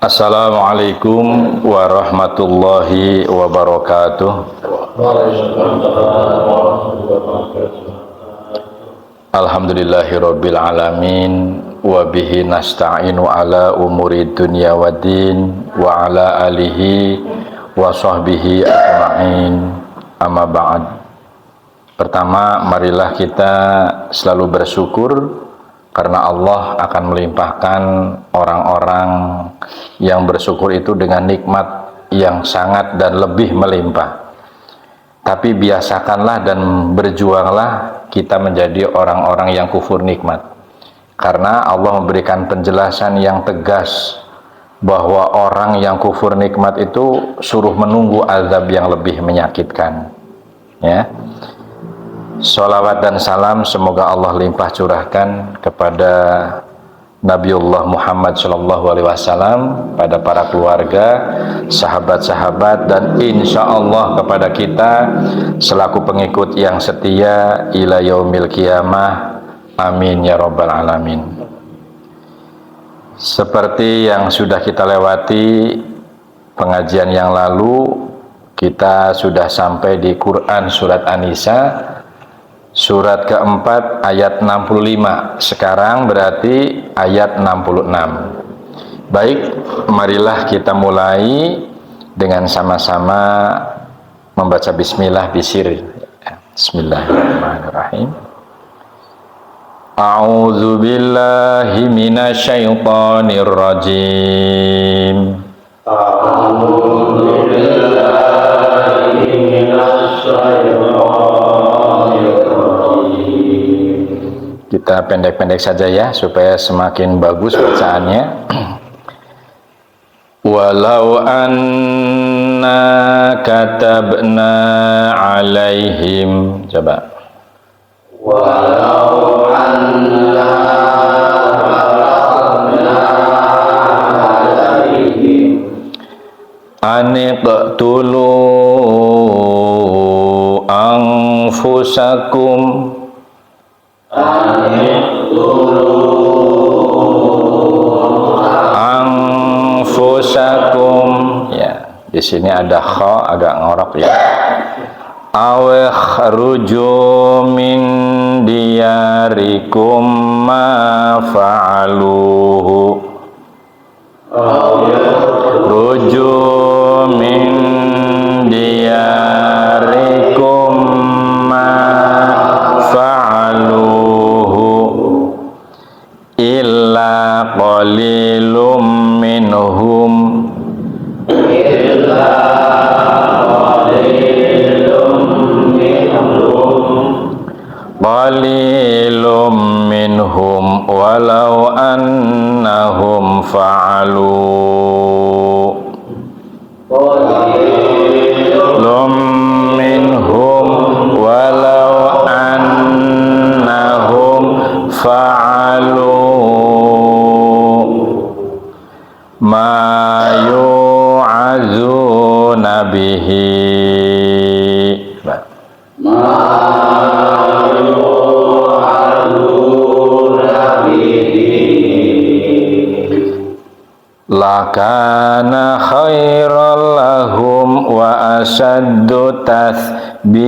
Assalamualaikum warahmatullahi wabarakatuh. Alhamdulillahirabbil alamin wa bihi nasta'inu ala umuri dunya waddin wa ala alihi wa sahbihi ajma'in. Amma ba'd. Pertama, marilah kita selalu bersyukur karena Allah akan melimpahkan orang-orang yang bersyukur itu dengan nikmat yang sangat dan lebih melimpah. Tapi biasakanlah dan berjuanglah kita menjadi orang-orang yang kufur nikmat. Karena Allah memberikan penjelasan yang tegas bahwa orang yang kufur nikmat itu suruh menunggu azab yang lebih menyakitkan. Ya. Sholawat dan salam semoga Allah limpah curahkan kepada Nabiullah Muhammad SAW, pada para keluarga, sahabat-sahabat, dan insya Allah kepada kita selaku pengikut yang setia ila yaumil qiyamah. Amin ya rabbal alamin. Seperti yang sudah kita lewati pengajian yang lalu, kita sudah sampai di Quran surat An-Nisa surat keempat ayat 65. Sekarang berarti ayat 66. Baik, marilah kita mulai dengan sama-sama membaca bismillah bisir. Bismillahirrahmanirrahim. A'udzu billahi minasyaitonir rajim. A'udzu billahi minasyaitonir. Kita pendek-pendek saja ya supaya semakin bagus bacaannya. Walau anna katabna alaihim, coba. Walau anna katabna alaihim aniqtulu anfusakum anfusakum, ya, di sini ada kha agak ngorok ya. Aw kharuju min diyarikum ma fa'aluhu. Ruju min diyarikum ma fa'aluhu illa qalilum minhum qalilum minhum walau annahum fa'alu qalilum minhum walau annahum fa'alu ma yu'azuna bihi lakana khairal lahum wa asaddu tathbita.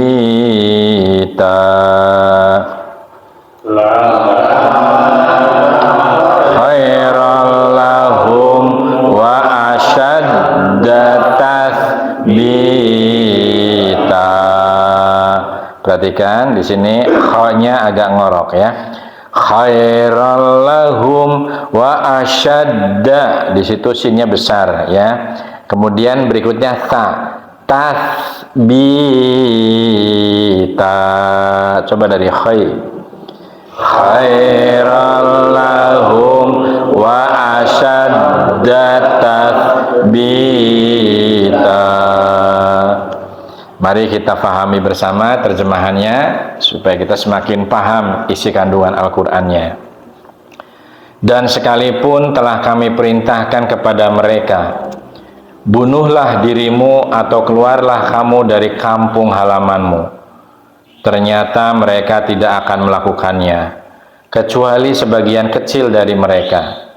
Khairal lahum wa asaddu tathbita. Perhatikan di sini kha-nya agak ngorok ya. Khairal lahum wa asyadda, di situ sinnya besar ya. Kemudian berikutnya ta, tathbita. Coba dari khairal lahum wa asyadda tathbita. Mari kita pahami bersama terjemahannya supaya kita semakin paham isi kandungan Al-Qur'annya. Dan sekalipun telah kami perintahkan kepada mereka, bunuhlah dirimu atau keluarlah kamu dari kampung halamanmu, ternyata mereka tidak akan melakukannya, kecuali sebagian kecil dari mereka.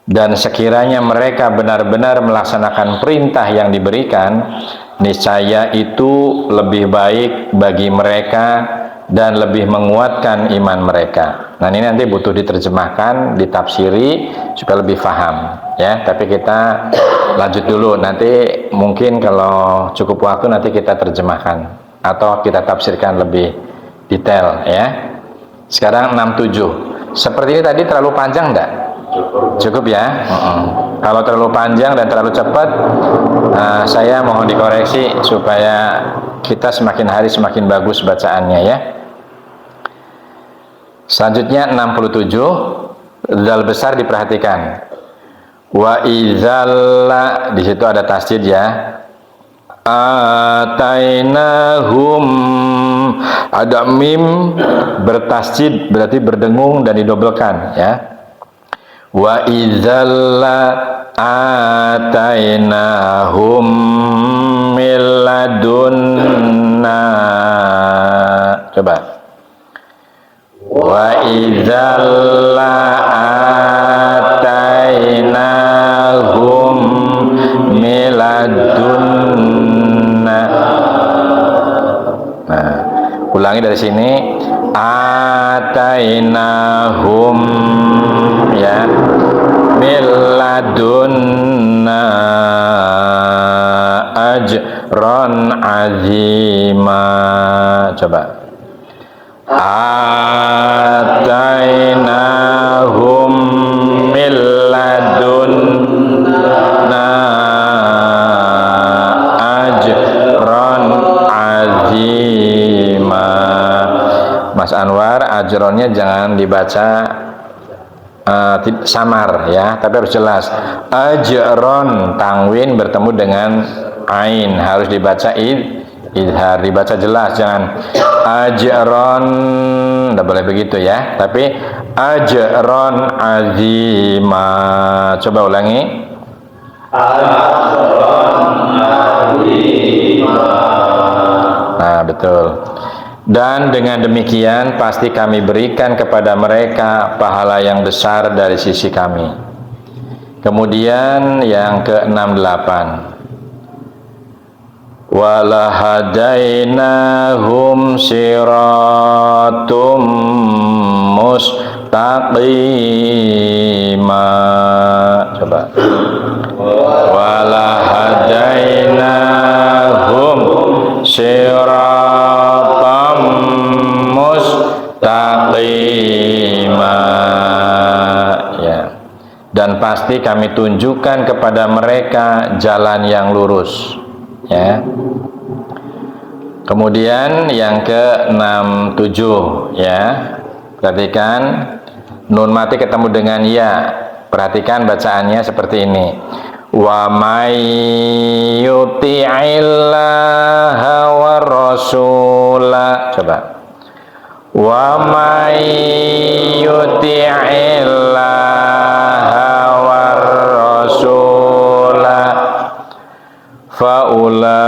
dan sekiranya mereka benar-benar melaksanakan perintah yang diberikan, niscaya itu lebih baik bagi mereka dan lebih menguatkan iman mereka. Nah, ini nanti butuh diterjemahkan, ditafsiri supaya lebih paham ya. Tapi kita lanjut dulu, nanti mungkin kalau cukup waktu nanti kita terjemahkan atau kita tafsirkan lebih detail ya. Sekarang 67. Seperti ini tadi terlalu panjang enggak? Cukup ya. Kalau terlalu panjang dan terlalu cepat, saya mohon dikoreksi supaya kita semakin hari semakin bagus bacaannya ya. Selanjutnya 67, dal besar diperhatikan. Wa idzalla, di situ ada tasdid ya. Atainahum, ada mim bertasdid berarti berdengung dan didobelkan ya. Wa idzalla atainahum min ladunna. Coba. Wa idzalla atainahum min ladunna. Nah, ulangi dari sini. Atainahum ya miladunna ajran azima. Coba. Atainahum miladunna ajran azima. Mas Anwar, ajronnya jangan dibaca samar ya, tapi harus jelas. Ajron, tanwin bertemu dengan ain, harus dibaca idhar, dibaca jelas, jangan ajron, tidak boleh begitu ya, tapi ajron azima. Coba ulangi. Ajron azima. Nah, betul. Dan dengan demikian pasti kami berikan kepada mereka pahala yang besar dari sisi kami. Kemudian yang ke-68, walahadainahum siratum mustaqima. Coba. Walahadainahum siratam mustaqima ya. Dan pasti kami tunjukkan kepada mereka jalan yang lurus ya. Kemudian yang ke-67 ya. Perhatikan nun mati ketemu dengan ya. Perhatikan bacaannya seperti ini. Wa may yuti'illaha war rasula. Coba. Wa may yuti'illaha war rasula fa ulaika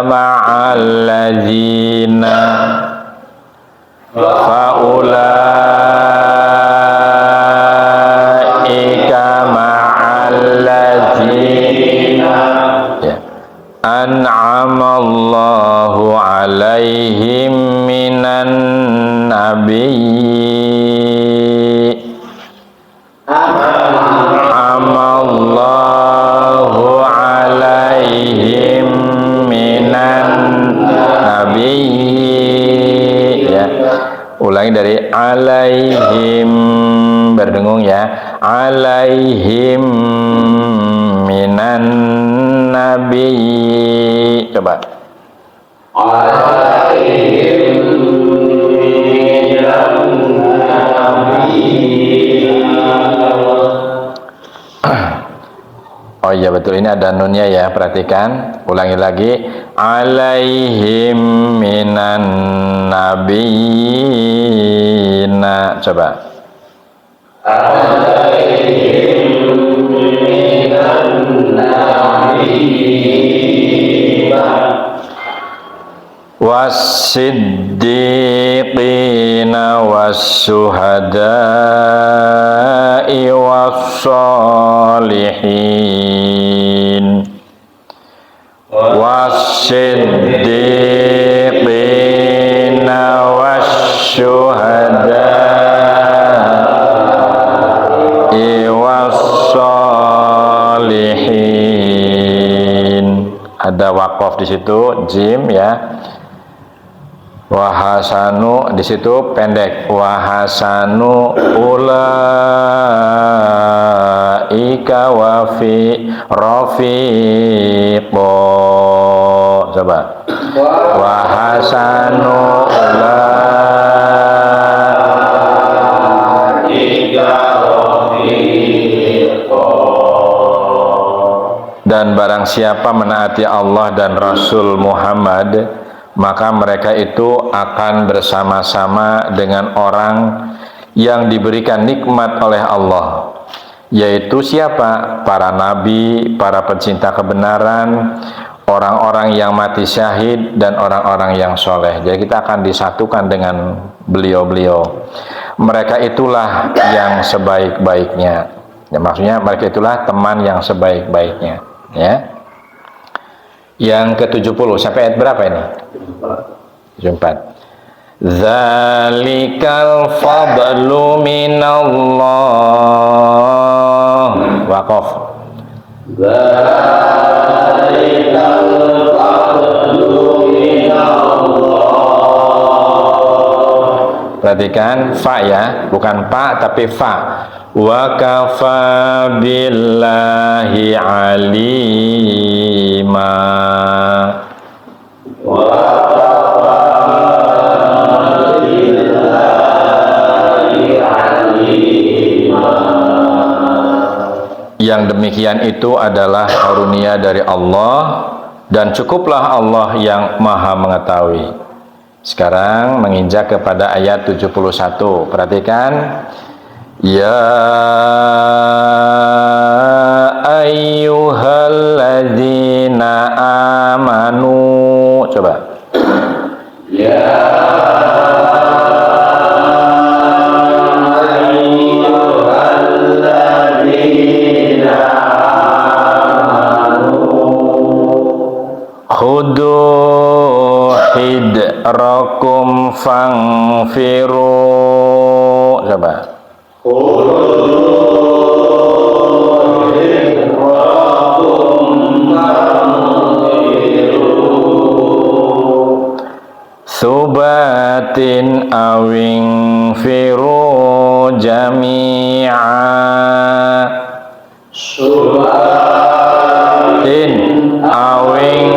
ma'al ladzina an'amallahu alaihim minan nabiyyi. An'amallahu alaihim minan nabiyyi ya. Ulangi dari alaihim, berdengung ya. Alaihim minan nabiyyi. Coba. Alaihim minan nabiyyi. Oh iya betul, ini ada nunnya ya, perhatikan. Ulangi lagi. Alaihim minan nabiyyina. Coba. Alaihim minan nabiyyina. Wa was-siddiqina was-syuhada'i was-shalihin was-siddiqina was-syuhada'i was-shalihin. Ada waqaf di situ, jim ya. Wahasanu di situ pendek. Wahasanu ulaika wafi rafiqo. Coba. Wahasanu ulaika rafiqo. Dan barang siapa menaati Allah dan Rasul Muhammad, maka mereka itu akan bersama-sama dengan orang yang diberikan nikmat oleh Allah, yaitu siapa? Para nabi, para pencinta kebenaran, orang-orang yang mati syahid, dan orang-orang yang soleh. Jadi kita akan disatukan dengan beliau-beliau. Mereka itulah yang sebaik-baiknya. Ya, maksudnya mereka itulah teman yang sebaik-baiknya. Ya. Yang ke-70 sampai ayat berapa ini? 74. Dzalikal fadlu minallah. Waqaf. Dzalikal fadlu minallah. Perhatikan fa ya, bukan pa tapi fa. Wa kafa billahi alima. Wa kafa billahi alima. Yang demikian itu adalah karunia dari Allah, dan cukuplah Allah yang maha mengetahui. Sekarang menginjak kepada ayat 71. Perhatikan. Ya ayyuhalladzina amanu. Coba. Ya ayyuhalladzina amanu khudu hidrakum fangfiru. Coba. Subatin awing firu jami'a. Subatin awing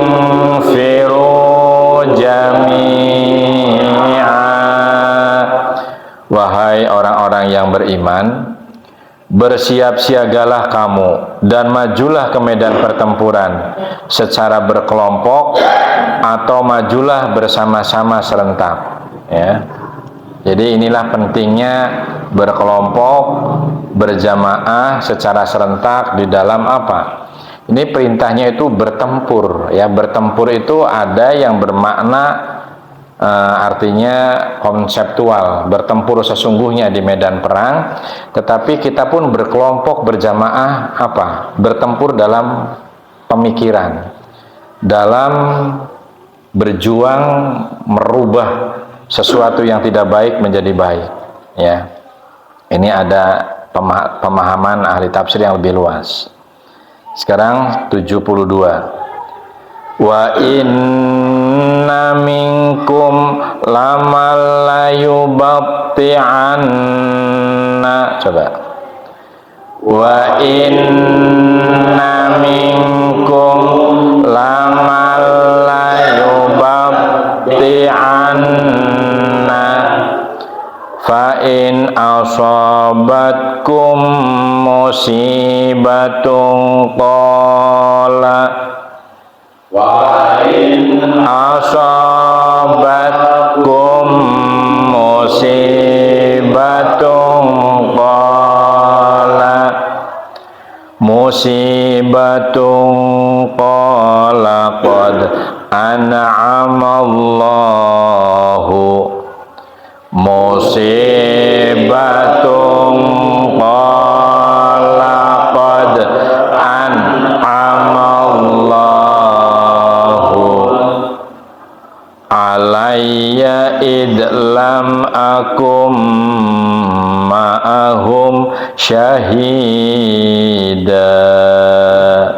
firu jami'a. Wahai orang-orang yang beriman, bersiap-siagalah kamu dan majulah ke medan pertempuran secara berkelompok atau majulah bersama-sama serentak. Ya. Jadi inilah pentingnya berkelompok, berjamaah secara serentak di dalam apa? Ini perintahnya itu bertempur. Ya, bertempur itu ada yang bermakna artinya konseptual, bertempur sesungguhnya di medan perang, tetapi kita pun berkelompok berjamaah apa? Bertempur dalam pemikiran, dalam berjuang merubah sesuatu yang tidak baik menjadi baik. Ya, ini ada pemahaman ahli tafsir yang lebih luas. Sekarang 72. Wa inna minkum lamal layubti'anna. Coba. Wa inna minkum lamal layubti'anna fa in asabatkum musibatun qala wa in asabatkum musibatun qala qad an'amallahu musibatun qala qad an'amallahu alayya idlam akum ma'ahum syahida.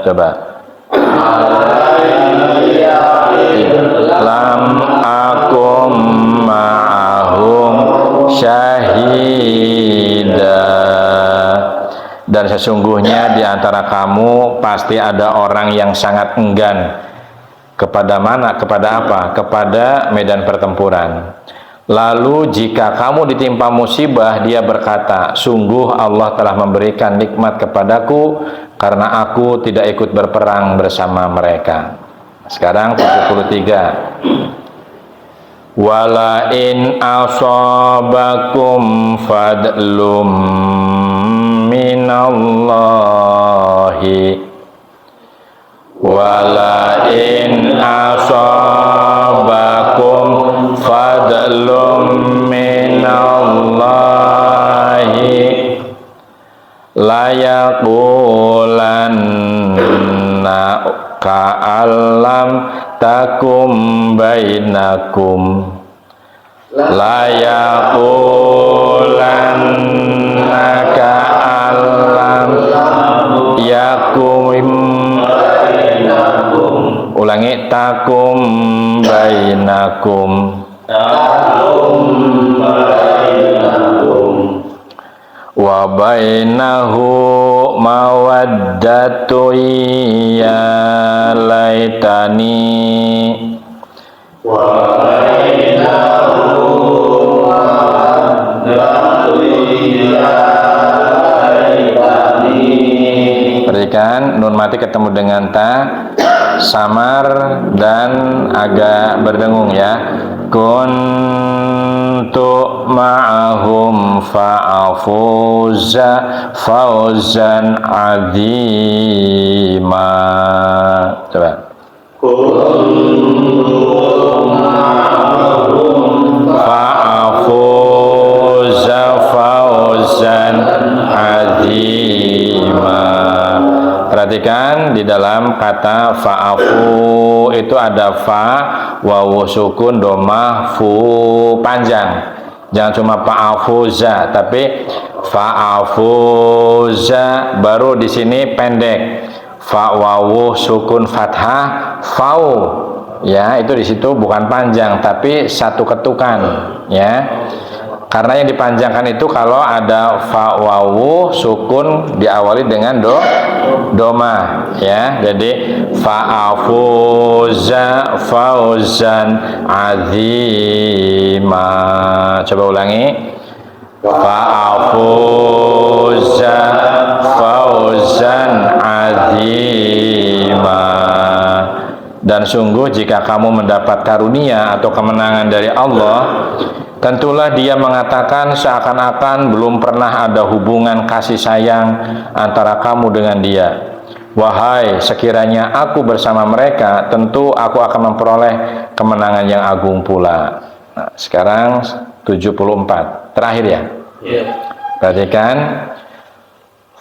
Coba. Idlam akum ma'ahum syahida. Dan sesungguhnya di antara kamu pasti ada orang yang sangat enggan. Kepada mana? Kepada apa? Kepada medan pertempuran. Lalu jika kamu ditimpa musibah, dia berkata, sungguh Allah telah memberikan nikmat kepadaku karena aku tidak ikut berperang bersama mereka. Sekarang 73. Wala in asabakum fadlum minallahi wala in asabakum fadlum minallahi layaqulanna ka'allam takum bainakum layaqulanna ka'allam yakum. Ulangi, takum bainakum wa bainahu mawaddatu ya laitani wa bainahu mawaddatu ya laitani. Perhatikan nun mati ketemu dengan ta, samar dan agak berdengung ya. Kuntu ma'ahum fa'afuza fawzan azima. Coba. Kuntu ma'ahum fa'afuza fawzan azima. Perhatikan di dalam kata fa'afu itu ada fa, wawu sukun, domah, fu panjang. Jangan cuma fa'afuza, tapi fa'afuza baru di sini pendek. Fa wawu sukun fathah, fau. Ya, itu di situ bukan panjang tapi satu ketukan, ya. Karena yang dipanjangkan itu kalau ada fa wawu sukun diawali dengan doma, ya. Jadi fa'afuza fauzan azima. Coba ulangi. Fa'afuza fauzan azima. Dan sungguh jika kamu mendapat karunia atau kemenangan dari Allah, tentulah dia mengatakan seakan-akan belum pernah ada hubungan kasih sayang antara kamu dengan dia. Wahai, sekiranya aku bersama mereka, tentu aku akan memperoleh kemenangan yang agung pula. Nah, sekarang 74, terakhir ya. Perhatikan.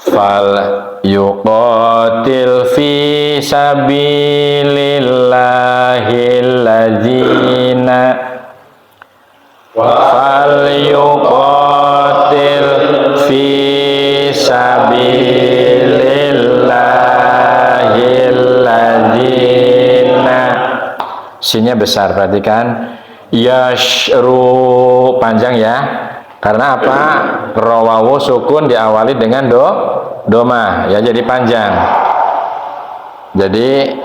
Fal yuqatil fi sabilillahil ladzina fal yuqatil fi sabilillahil ladzina. Sinnya besar, perhatikan. Yashru panjang ya. Karena apa? Rawawu sukun diawali dengan doma, ya, jadi panjang. Jadi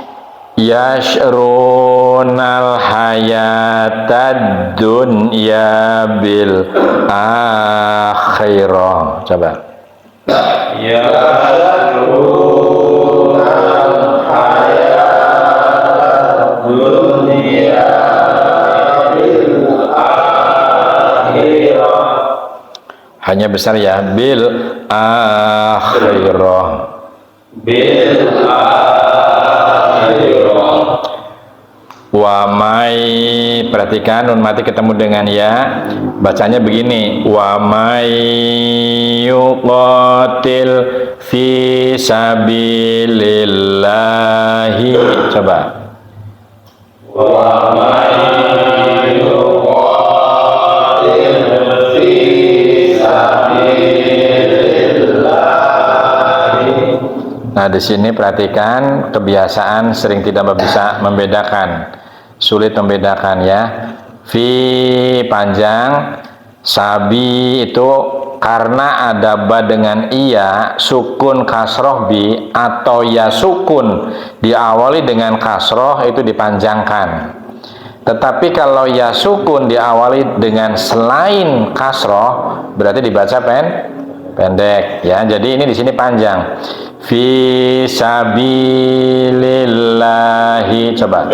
yashrunal hayatad dunya bil akhirah. Coba. Yashrunal hayatad dunya bil akhirah. Hanya besar ya, bil akhirah. Bil akhirah. Wa may, perhatikan nun mati ketemu dengan ya, bacanya begini, wa may yuqatil fi sabilillahi, coba, wa may yuqatil fi sabilillahi. Nah, di sini perhatikan kebiasaan sering tidak bisa membedakan, sulit membedakan ya. Fi panjang, sabi itu karena ada ba dengan iya, sukun kasroh bi, atau ya sukun diawali dengan kasroh itu dipanjangkan. Tetapi kalau ya sukun diawali dengan selain kasroh berarti dibaca pendek ya. Jadi ini di sini panjang. Fi sabilillahi, coba.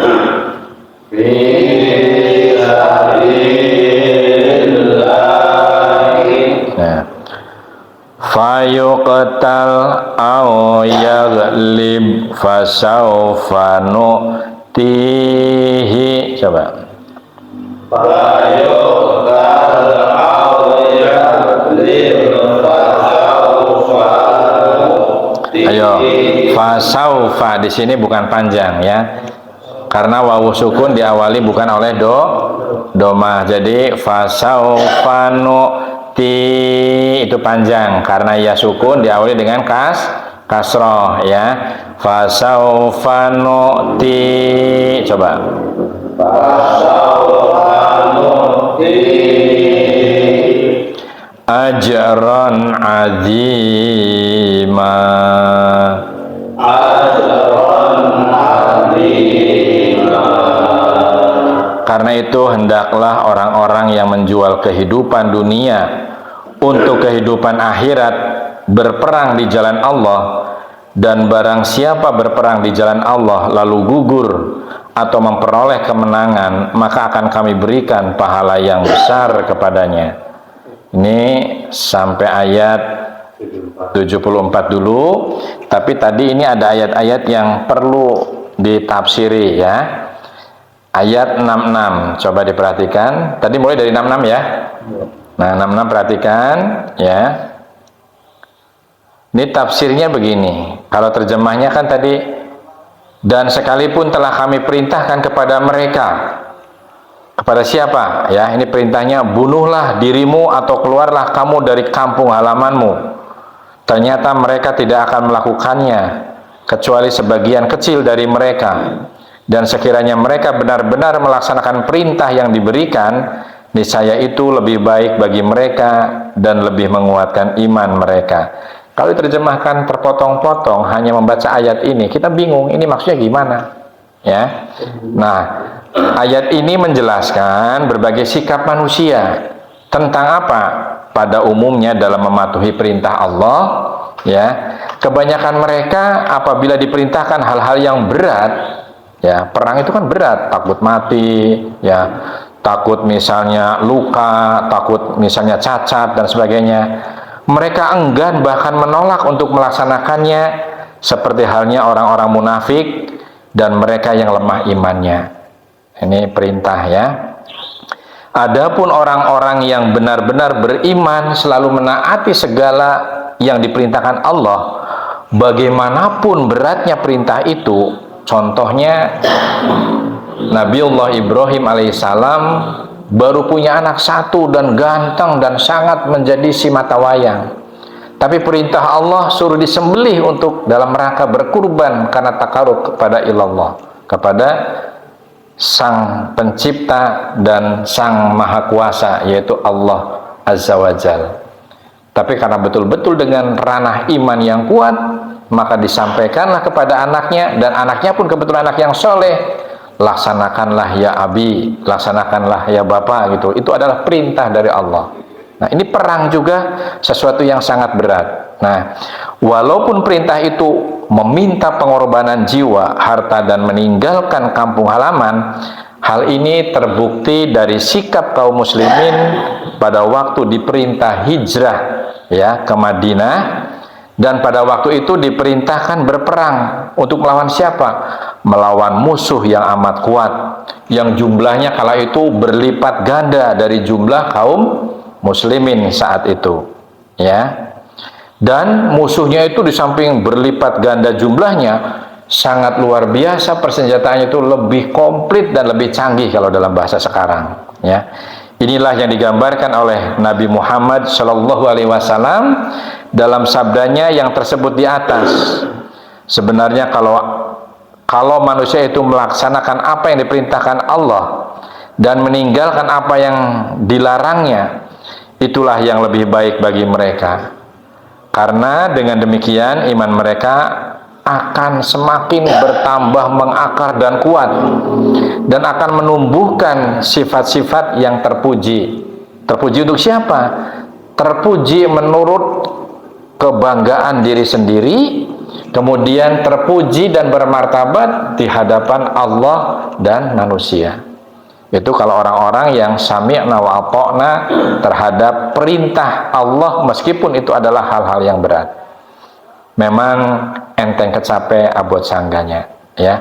Fi sabilillahi. Nah. Fayuqtal aw yaghlib fasawfa nu'tihi, coba. Fayuqtal aw yaghlib fasawfa nu'tihi. Ayo, fasawfa di sini bukan panjang ya. Karena wawu sukun diawali bukan oleh domah. Jadi fasawfa nu'ti itu panjang karena ya sukun diawali dengan kasroh ya. Fasawfa nu'ti, coba. Fasawfa nu'ti ajran azima. Karena itu hendaklah orang-orang yang menjual kehidupan dunia untuk kehidupan akhirat berperang di jalan Allah, dan barang siapa berperang di jalan Allah lalu gugur atau memperoleh kemenangan, maka akan kami berikan pahala yang besar kepadanya. Ini sampai ayat 74 dulu, tapi tadi ini ada ayat-ayat yang perlu ditafsiri ya. Ayat 66, coba diperhatikan. Tadi mulai dari 66 ya. Nah, 66 perhatikan ya. Ini tafsirnya begini. Kalau terjemahnya kan tadi, dan sekalipun telah kami perintahkan kepada mereka. Kepada siapa? Ya, ini perintahnya, bunuhlah dirimu atau keluarlah kamu dari kampung halamanmu. Ternyata mereka tidak akan melakukannya kecuali sebagian kecil dari mereka. Dan sekiranya mereka benar-benar melaksanakan perintah yang diberikan, niscaya itu lebih baik bagi mereka dan lebih menguatkan iman mereka. Kalau diterjemahkan terpotong-potong hanya membaca ayat ini, kita bingung ini maksudnya gimana ya. Nah, ayat ini menjelaskan berbagai sikap manusia tentang apa? Pada umumnya dalam mematuhi perintah Allah ya. Kebanyakan mereka apabila diperintahkan hal-hal yang berat ya, perang itu kan berat, takut mati ya, takut misalnya luka, takut misalnya cacat dan sebagainya, mereka enggan bahkan menolak untuk melaksanakannya, seperti halnya orang-orang munafik dan mereka yang lemah imannya. Ini perintah ya. Adapun orang-orang yang benar-benar beriman selalu menaati segala yang diperintahkan Allah, bagaimanapun beratnya perintah itu. Contohnya Nabiullah Ibrahim alaihissalam baru punya anak satu dan ganteng dan sangat menjadi si mata wayang, tapi perintah Allah suruh disembelih untuk dalam rangka berkurban karena takarub kepada ilallah, kepada Sang Pencipta dan Sang Maha Kuasa, yaitu Allah Azza wa Jal. Tapi karena betul-betul dengan ranah iman yang kuat, maka disampaikanlah kepada anaknya, dan anaknya pun kebetulan anak yang soleh. Laksanakanlah ya abi, laksanakanlah ya bapak, gitu. Itu adalah perintah dari Allah. Nah, ini perang juga sesuatu yang sangat berat. Nah, walaupun perintah itu meminta pengorbanan jiwa, harta, dan meninggalkan kampung halaman, hal ini terbukti dari sikap kaum muslimin pada waktu diperintah hijrah ya ke Madinah, Dan pada waktu itu diperintahkan berperang untuk melawan siapa? Melawan musuh yang amat kuat, yang jumlahnya kala itu berlipat ganda dari jumlah kaum muslimin saat itu, ya. Dan musuhnya itu di samping berlipat ganda jumlahnya, sangat luar biasa, persenjataannya itu lebih komplit dan lebih canggih kalau dalam bahasa sekarang, ya. Inilah yang digambarkan oleh Nabi Muhammad Shallallahu Alaihi Wasallam dalam sabdanya yang tersebut di atas. Sebenarnya kalau manusia itu melaksanakan apa yang diperintahkan Allah dan meninggalkan apa yang dilarangnya, itulah yang lebih baik bagi mereka. Karena dengan demikian iman mereka akan semakin bertambah mengakar dan kuat, dan akan menumbuhkan sifat-sifat yang terpuji. Terpuji untuk siapa? Terpuji menurut kebanggaan diri sendiri, kemudian terpuji dan bermartabat di hadapan Allah dan manusia. Itu kalau orang-orang yang sami'na wa ata'na terhadap perintah Allah, meskipun itu adalah hal-hal yang berat. Memang enteng kecape abot sangganya, ya.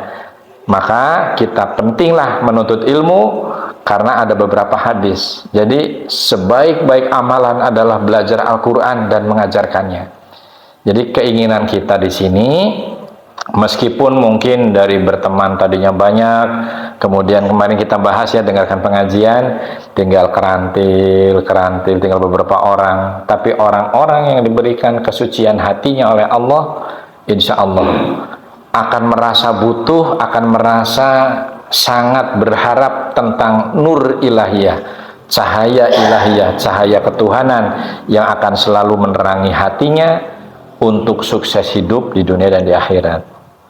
Maka kita pentinglah menuntut ilmu karena ada beberapa hadis. Jadi sebaik-baik amalan adalah belajar Al-Quran dan mengajarkannya. Jadi keinginan kita di sini, meskipun mungkin dari berteman tadinya banyak, kemudian kemarin kita bahas ya, dengarkan pengajian, tinggal kerantil, tinggal beberapa orang, tapi orang-orang yang diberikan kesucian hatinya oleh Allah, insya Allah akan merasa butuh, akan merasa sangat berharap tentang nur ilahiyah, cahaya ilahiyah, cahaya ketuhanan yang akan selalu menerangi hatinya untuk sukses hidup di dunia dan di akhirat.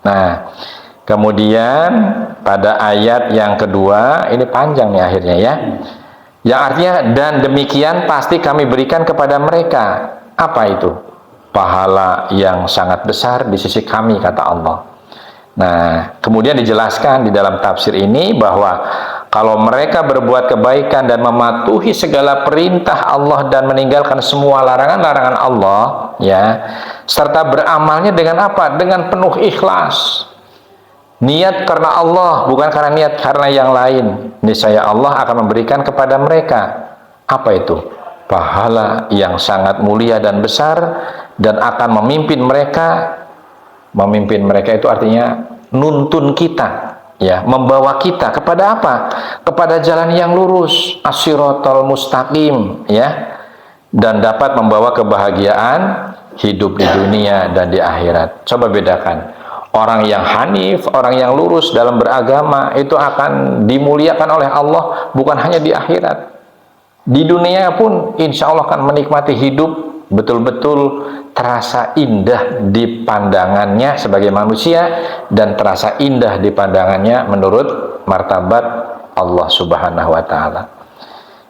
Nah, kemudian pada ayat yang kedua, ini panjang nih akhirnya ya, yang artinya dan demikian pasti kami berikan kepada mereka. Apa itu? Pahala yang sangat besar di sisi kami, kata Allah. Nah, kemudian dijelaskan di dalam tafsir ini bahwa kalau mereka berbuat kebaikan dan mematuhi segala perintah Allah dan meninggalkan semua larangan-larangan Allah, ya, serta beramalnya dengan apa? Dengan penuh ikhlas. Niat karena Allah, bukan karena niat karena yang lain. Niscaya Allah akan memberikan kepada mereka apa itu? Pahala yang sangat mulia dan besar, dan akan memimpin mereka. Memimpin mereka itu artinya nuntun kita, ya, membawa kita kepada apa? Kepada jalan yang lurus, as-siratal mustaqim, ya, dan dapat membawa kebahagiaan hidup di dunia dan di akhirat. Coba bedakan. Orang yang hanif, orang yang lurus dalam beragama itu akan dimuliakan oleh Allah bukan hanya di akhirat. Di dunia pun insya Allah akan menikmati hidup betul-betul terasa indah di pandangannya sebagai manusia, dan terasa indah di pandangannya menurut martabat Allah Subhanahu wa Ta'ala.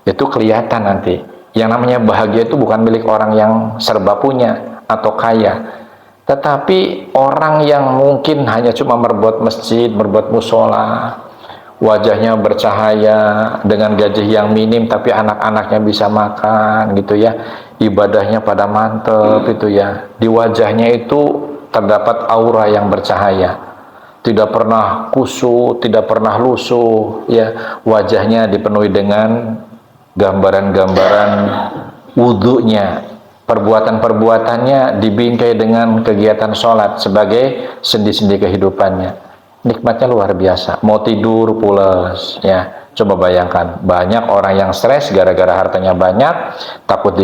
Itu kelihatan nanti. Yang namanya bahagia itu bukan milik orang yang serba punya atau kaya, tetapi orang yang mungkin hanya cuma berbuat masjid, berbuat musola, wajahnya bercahaya dengan gaji yang minim, tapi anak-anaknya bisa makan, gitu ya. Ibadahnya pada mantep, itu ya. Di wajahnya itu terdapat aura yang bercahaya. Tidak pernah kusut, tidak pernah lusuh, ya. Wajahnya dipenuhi dengan gambaran-gambaran wudhunya. Perbuatan-perbuatannya dibingkai dengan kegiatan sholat sebagai sendi-sendi kehidupannya. Nikmatnya luar biasa. Mau tidur pules, ya. Coba bayangkan, banyak orang yang stres gara-gara hartanya banyak, takut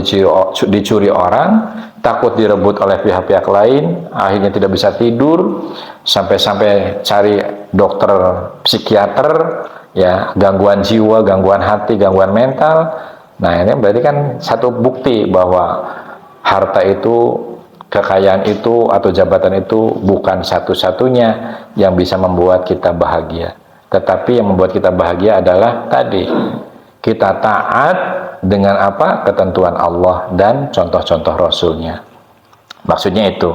dicuri orang, takut direbut oleh pihak-pihak lain, akhirnya tidak bisa tidur, sampai-sampai cari dokter psikiater, ya, gangguan jiwa, gangguan hati, gangguan mental. Nah, ini berarti kan satu bukti bahwa harta itu, kekayaan itu, atau jabatan itu bukan satu-satunya yang bisa membuat kita bahagia. Tetapi yang membuat kita bahagia adalah tadi, kita taat dengan apa? Ketentuan Allah dan contoh-contoh Rasulnya. Maksudnya itu.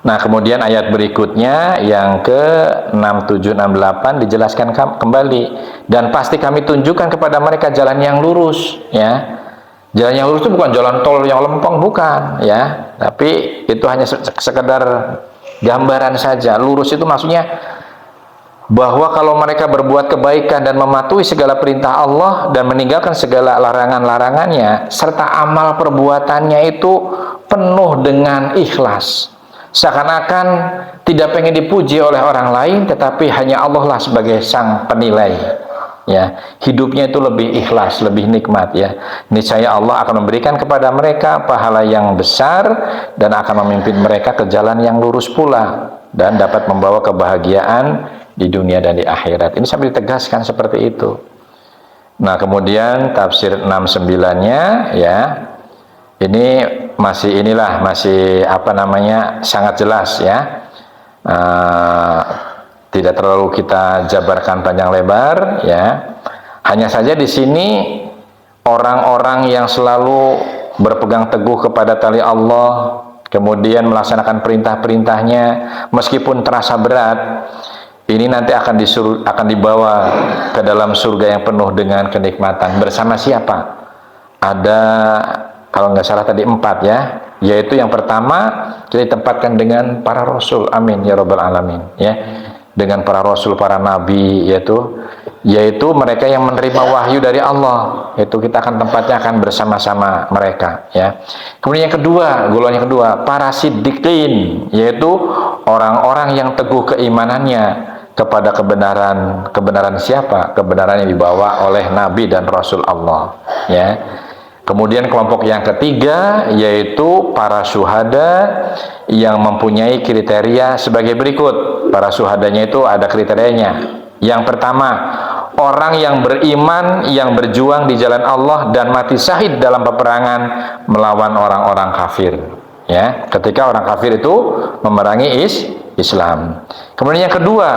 Nah, kemudian ayat berikutnya yang ke 6768 dijelaskan kembali, dan pasti kami tunjukkan kepada mereka jalan yang lurus, ya. Jalan yang lurus itu bukan jalan tol yang lempeng, bukan, ya. Tapi itu hanya sekedar gambaran saja. Lurus itu maksudnya bahwa kalau mereka berbuat kebaikan dan mematuhi segala perintah Allah dan meninggalkan segala larangan-larangannya, serta amal perbuatannya itu penuh dengan ikhlas, seakan-akan tidak pengen dipuji oleh orang lain, tetapi hanya Allah lah sebagai sang penilai, ya. Hidupnya itu lebih ikhlas, lebih nikmat, ya. Niscaya Allah akan memberikan kepada mereka pahala yang besar dan akan memimpin mereka ke jalan yang lurus pula dan dapat membawa kebahagiaan di dunia dan di akhirat. Ini sampai ditegaskan seperti itu. Nah, kemudian tafsir 69-nya, ya, ini masih sangat jelas, ya. Tidak terlalu kita jabarkan panjang lebar, ya. Hanya saja di sini orang-orang yang selalu berpegang teguh kepada tali Allah, kemudian melaksanakan perintah-perintahnya meskipun terasa berat, ini nanti akan dibawa ke dalam surga yang penuh dengan kenikmatan. Bersama siapa? Ada, kalau nggak salah tadi 4, ya. Yaitu yang pertama, kita ditempatkan dengan para rasul. Amin ya rabbal alamin, ya. Dengan para rasul, para nabi, yaitu mereka yang menerima wahyu dari Allah. Itu kita tempatnya akan bersama-sama mereka, ya. Kemudian yang kedua, golongan yang kedua, para siddiqin, yaitu orang-orang yang teguh keimanannya kepada kebenaran siapa? Kebenaran yang dibawa oleh nabi dan rasul Allah, ya. Kemudian kelompok yang ketiga yaitu para syuhada yang mempunyai kriteria sebagai berikut. Para syuhadanya itu ada kriterianya. Yang pertama, orang yang beriman, yang berjuang di jalan Allah dan mati syahid dalam peperangan melawan orang-orang kafir, ya. Ketika orang kafir itu memerangi Islam. Kemudian yang kedua,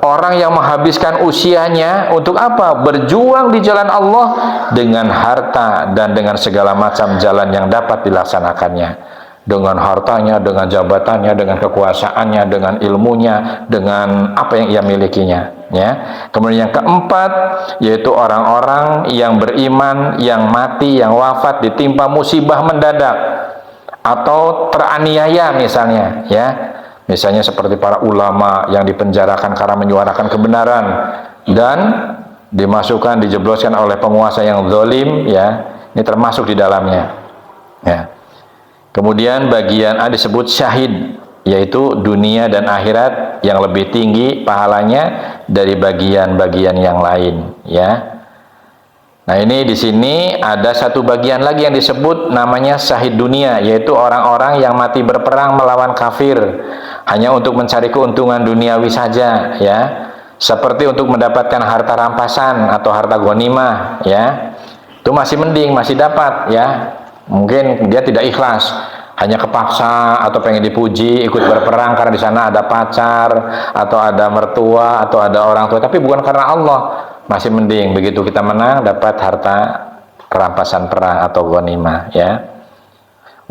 orang yang menghabiskan usianya untuk apa? Berjuang di jalan Allah dengan harta dan dengan segala macam jalan yang dapat dilaksanakannya. Dengan hartanya, dengan jabatannya, dengan kekuasaannya, dengan ilmunya, dengan apa yang ia milikinya, ya. Kemudian yang keempat yaitu orang-orang yang beriman, yang mati, yang wafat ditimpa musibah mendadak atau teraniaya misalnya, ya. Misalnya seperti para ulama yang dipenjarakan karena menyuarakan kebenaran dan dijebloskan oleh penguasa yang zalim, ya. Ini termasuk di dalamnya, ya. Kemudian bagian A disebut syahid, yaitu dunia dan akhirat yang lebih tinggi pahalanya dari bagian-bagian yang lain, ya. Nah, ini di sini ada satu bagian lagi yang disebut namanya syahid dunia, yaitu orang-orang yang mati berperang melawan kafir hanya untuk mencari keuntungan duniawi saja, ya. Seperti untuk mendapatkan harta rampasan atau harta ghanimah, ya. Itu masih mending, masih dapat, ya. Mungkin dia tidak ikhlas, hanya kepaksa atau pengen dipuji ikut berperang karena di sana ada pacar atau ada mertua atau ada orang tua, tapi bukan karena Allah. Masih mending begitu kita menang dapat harta kerampasan perang atau ghanimah, ya.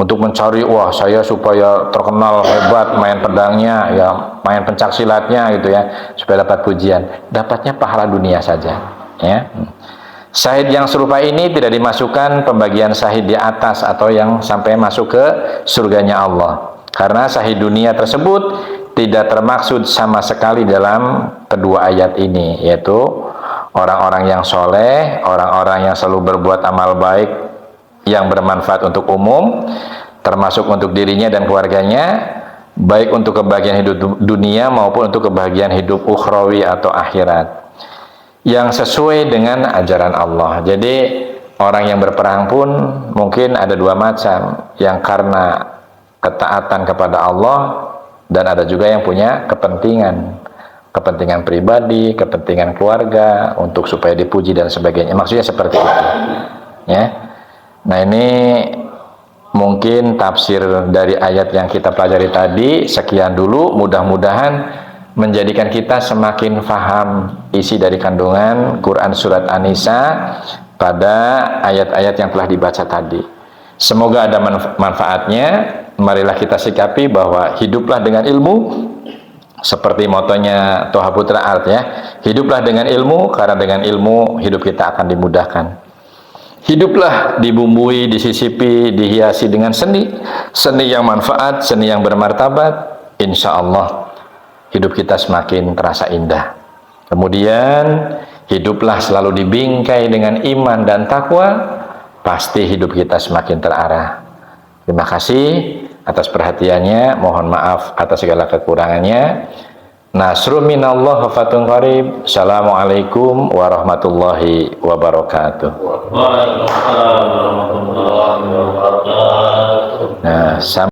Untuk mencari, wah saya supaya terkenal hebat main pedangnya, ya, main pencak silatnya gitu, ya, supaya dapat pujian. Dapatnya pahala dunia saja, ya. Syahid yang serupa ini tidak dimasukkan pembagian syahid di atas atau yang sampai masuk ke surganya Allah, karena syahid dunia tersebut tidak termaksud sama sekali dalam kedua ayat ini, yaitu orang-orang yang soleh, orang-orang yang selalu berbuat amal baik yang bermanfaat untuk umum, termasuk untuk dirinya dan keluarganya, baik untuk kebahagiaan hidup dunia maupun untuk kebahagiaan hidup ukhrawi atau akhirat, yang sesuai dengan ajaran Allah. Jadi orang yang berperang pun mungkin ada dua macam, yang karena ketaatan kepada Allah dan ada juga yang punya kepentingan pribadi, kepentingan keluarga untuk supaya dipuji dan sebagainya. Maksudnya seperti itu, ya. Nah, ini mungkin tafsir dari ayat yang kita pelajari tadi. Sekian dulu, mudah-mudahan menjadikan kita semakin paham isi dari kandungan Quran Surat An-Nisa pada ayat-ayat yang telah dibaca tadi. Semoga ada manfaatnya. Marilah kita sikapi bahwa hiduplah dengan ilmu, seperti motonya Toha Putra Art, ya. Hiduplah dengan ilmu, karena dengan ilmu hidup kita akan dimudahkan. Hiduplah dibumbui, disisipi, dihiasi dengan seni, seni yang manfaat, seni yang bermartabat. Insya Allah hidup kita semakin terasa indah. Kemudian hiduplah selalu dibingkai dengan iman dan takwa, pasti hidup kita semakin terarah. Terima kasih atas perhatiannya, mohon maaf atas segala kekurangannya. Nasrun minallah wa fatun qarib. Assalamualaikum warahmatullahi wabarakatuh. Waalaikumsalam warahmatullahi wabarakatuh. Nah,